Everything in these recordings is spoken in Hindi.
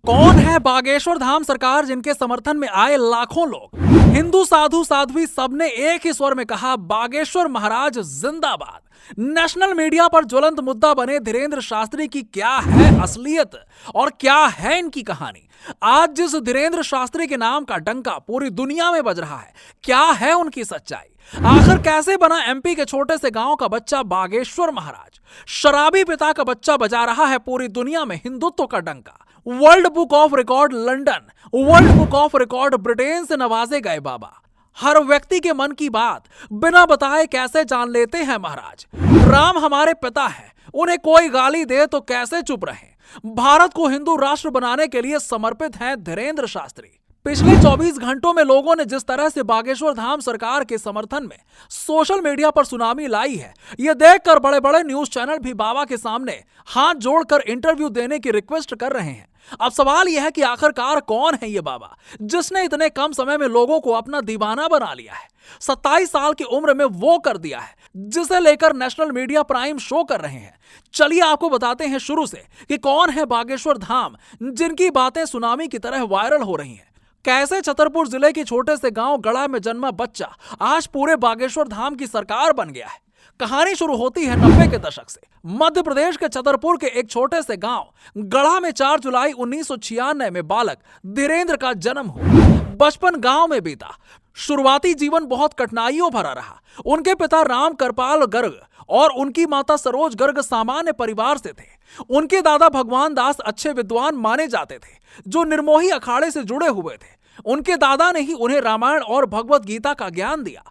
कौन है बागेश्वर धाम सरकार जिनके समर्थन में आए लाखों लोग? हिंदू साधु साध्वी सबने एक ही स्वर में कहा, बागेश्वर महाराज जिंदाबाद। नेशनल मीडिया पर ज्वलंत मुद्दा बने धीरेंद्र शास्त्री की क्या है असलियत और क्या है इनकी कहानी? आज जिस धीरेंद्र शास्त्री के नाम का डंका पूरी दुनिया में बज रहा है, क्या है उनकी सच्चाई? आखिर कैसे बना एमपी के छोटे से गांव का बच्चा बागेश्वर महाराज? शराबी पिता का बच्चा बजा रहा है पूरी दुनिया में हिंदुत्व का डंका। World book of record London, world book of record Britain से नवाजे गए बाबा। हर व्यक्ति के मन की बात बिना बताए कैसे जान लेते हैं महाराज। राम हमारे पिता है, उन्हें कोई गाली दे तो कैसे चुप रहे। भारत को हिंदू राष्ट्र बनाने के लिए समर्पित हैं धीरेंद्र शास्त्री। पिछले 24 घंटों में लोगों ने जिस तरह से बागेश्वर धाम सरकार के समर्थन में सोशल मीडिया पर सुनामी लाई है, यह देखकर बड़े बड़े न्यूज चैनल भी बाबा के सामने हाथ जोड़कर इंटरव्यू देने की रिक्वेस्ट कर रहे हैं। अब सवाल यह है कि आखिरकार कौन है ये बाबा जिसने इतने कम समय में लोगों को अपना दीवाना बना लिया है? 27 साल की उम्र में वो कर दिया है जिसे लेकर नेशनल मीडिया प्राइम शो कर रहे हैं। चलिए आपको बताते हैं शुरू से कि कौन है बागेश्वर धाम जिनकी बातें सुनामी की तरह वायरल हो रही हैं। कैसे छतरपुर जिले के छोटे से गांव गढ़ा में जन्मा बच्चा आज पूरे बागेश्वर धाम की सरकार बन गया है। कहानी शुरू होती है 90 के दशक से। मध्य प्रदेश के छतरपुर के एक छोटे से गांव गढ़ा में 4 जुलाई 1996 में बालक धीरेंद्र का जन्म हुआ। बचपन गांव में बीता। शुरुआती जीवन बहुत कठिनाइयों भरा रहा। उनके पिता राम करपाल गर्ग और उनकी माता सरोज गर्ग सामान्य परिवार से थे। उनके दादा भगवान दास अच्छे विद्वान माने जाते थे जो निर्मोही अखाड़े से जुड़े हुए थे। उनके दादा ने ही उन्हें रामायण और भगवत गीता का ज्ञान दिया।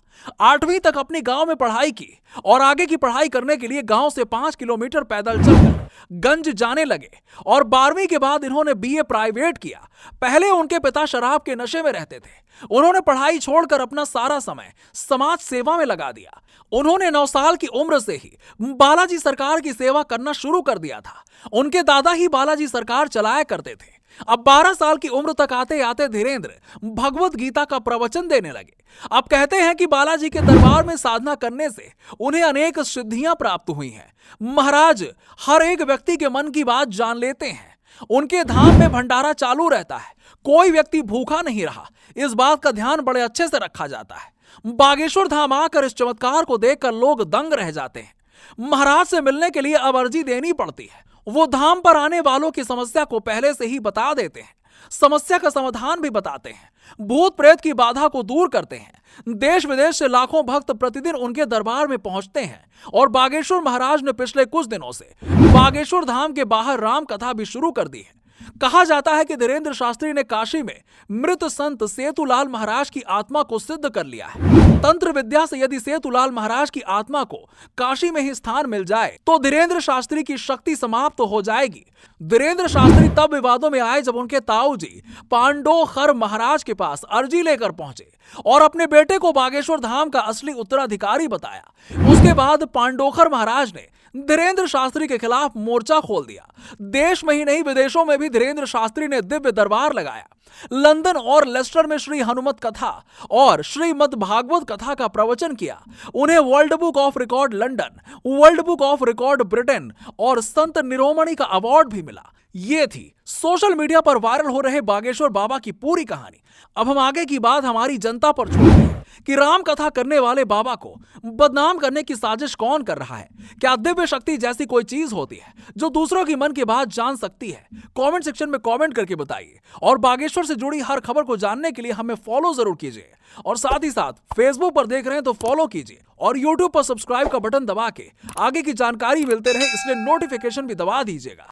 8वीं तक अपनी गांव में पढ़ाई की और आगे की पढ़ाई करने के लिए गांव से 5 किलोमीटर पैदल चलकर गंज जाने लगे और 12वीं के बाद इन्होंने बीए प्राइवेट किया। पहले उनके पिता शराब के नशे में रहते थे। उन्होंने पढ़ाई छोड़कर अपना सारा समय समाज सेवा में लगा दिया। उन्होंने 9 साल की उम्र से ही बालाजी सरकार की सेवा करना शुरू कर दिया था। उनके दादा ही बालाजी सरकार चलाया करते थे। अब 12 साल की उम्र तक आते आते धीरेंद्र भगवत गीता का प्रवचन देने लगे। अब कहते हैं कि बालाजी के दरबार में साधना करने से उन्हें अनेक सिद्धियां प्राप्त हुई हैं। महाराज हर एक व्यक्ति के मन की बात जान लेते हैं। उनके धाम में भंडारा चालू रहता है, कोई व्यक्ति भूखा नहीं रहा। इस बात का ध्यान बड़े अच्छे से रखा जाता है। बागेश्वर धाम आकर इस चमत्कार को देखकर लोग दंग रह जाते हैं। महाराज से मिलने के लिए अब अर्जी देनी पड़ती है। वो धाम पर आने वालों की समस्या को पहले से ही बता देते हैं, समस्या का समाधान भी बताते हैं, भूत प्रेत की बाधा को दूर करते हैं। देश विदेश से लाखों भक्त प्रतिदिन उनके दरबार में पहुंचते हैं और बागेश्वर महाराज ने पिछले कुछ दिनों से बागेश्वर धाम के बाहर राम कथा भी शुरू कर दी है। कहा जाता है कि धीरेंद्र शास्त्री ने काशी में मृत संत सेतुलाल महाराज की आत्मा को सिद्ध कर लिया है। तंत्र विद्या से यदि सेतुलाल महाराज की आत्मा को काशी में ही स्थान मिल जाए तो धीरेंद्र शास्त्री की शक्ति समाप्त हो जाएगी। धीरेंद्र शास्त्री तब विवादों में आए जब उनके ताऊ जी पांडोखर महाराज के पास अर्जी लेकर पहुंचे और अपने बेटे को बागेश्वर धाम का असली उत्तराधिकारी बताया। उसके बाद पांडोखर महाराज ने धीरेंद्र शास्त्री के खिलाफ मोर्चा खोल दिया। देश में ही नहीं विदेशों में भी धीरेंद्र शास्त्री ने दिव्य दरबार लगाया। लंदन और लेस्टर में श्री हनुमत कथा और श्रीमद् भागवत कथा का प्रवचन किया। उन्हें world book of record London, world book of record Britain और संत निरोमणि का अवार्ड भी मिला। ये थी सोशल मीडिया पर वायरल हो रहे बागेश्वर बाबा की पूरी कहानी। अब हम आगे की बात हमारी जनता पर छोड़ते हैं कि राम कथा करने वाले बाबा को बदनाम करने की साजिश कौन कर रहा है? क्या दिव्य शक्ति जैसी कोई चीज होती है जो दूसरों की मन की बात जान सकती है? कमेंट सेक्शन में कमेंट करके बताइए और बागेश्वर से जुड़ी हर खबर को जानने के लिए हमें फॉलो जरूर कीजिए और साथ ही साथ फेसबुक पर देख रहे हैं तो फॉलो कीजिए और यूट्यूब पर सब्सक्राइब का बटन दबा के आगे की जानकारी मिलते रहे इसलिए नोटिफिकेशन भी दबा दीजिएगा।